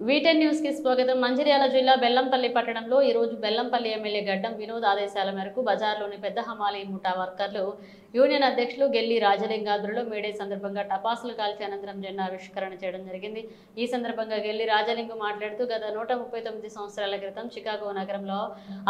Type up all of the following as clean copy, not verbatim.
వీటెన్ news కి స్వాగతం. మంచిర్యాల జిల్లా బెల్లంపల్లి పట్టణంలో ఈ రోజు బెల్లంపల్లి ఎమ్మెల్యే గడ్డం వినోద్ ఆదేశాల మేరకు బజార్లోని పెద్ద హమాలి ముఠా వర్కర్లు యూనియన్ అధ్యక్షులు గెల్లి రాజలింగాద్రులు మేడే సందర్భంగా టపాసులు కాల్చి అనంతరం జెండా ఆవిష్కరణ చేయడం జరిగింది. ఈ సందర్భంగా గెల్లి రాజలింగు మాట్లాడుతూ గత 139 సంవత్సరాల క్రితం చికాగో నగరంలో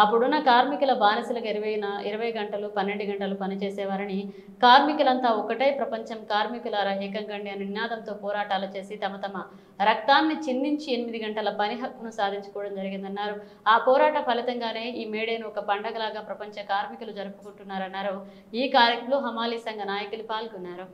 అప్పుడున్న కార్మికుల బానిసలకు 20 గంటలు 12 గంటలు పనిచేసేవారని, కార్మికులంతా ఒకటే ప్రపంచం, కార్మికులారా ఏకంగండి అనే నినాదంతో పోరాటాలు చేసి తమ రక్తాన్ని చిందించి 8 గంటల పని హక్కును సాధించుకోవడం జరిగిందన్నారు. ఆ పోరాట ఫలితంగానే ఈ మేడేను ఒక పండగలాగా ప్రపంచ కార్మికులు జరుపుకుంటున్నారన్నారు. ఈ కార్యక్రమంలో హమాలీ సంఘ నాయకులు పాల్గొన్నారు.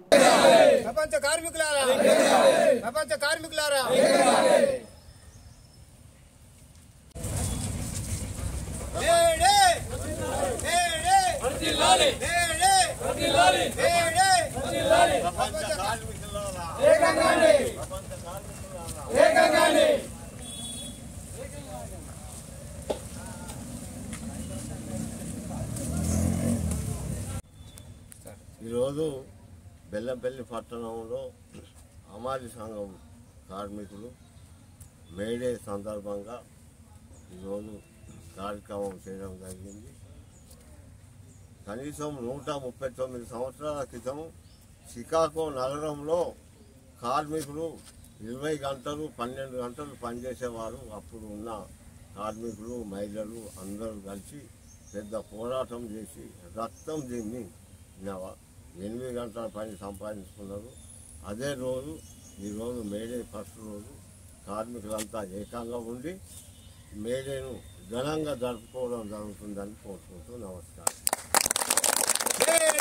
ఈరోజు బెల్లంపల్లి పట్టణంలో హమాలీ సంఘం కార్మికులు మేడే సందర్భంగా ఈరోజు కార్యక్రమం చేయడం జరిగింది. కనీసం 139 సంవత్సరాల క్రితం చికాగో నగరంలో కార్మికులు 20 గంటలు 12 గంటలు పనిచేసేవారు. అప్పుడు ఉన్న కార్మికులు, మహిళలు అందరూ కలిసి పెద్ద పోరాటం చేసి రక్తం దీన్ని 8 గంటల పని సంపాదించుకున్నారు. అదే రోజు ఈరోజు మేడే ఫస్ట్ రోజు కార్మికులంతా ఏకంగా ఉండి మేడేను ఘనంగా జరుపుకోవడం జరుగుతుందని కోరుకుంటూ నమస్కారం.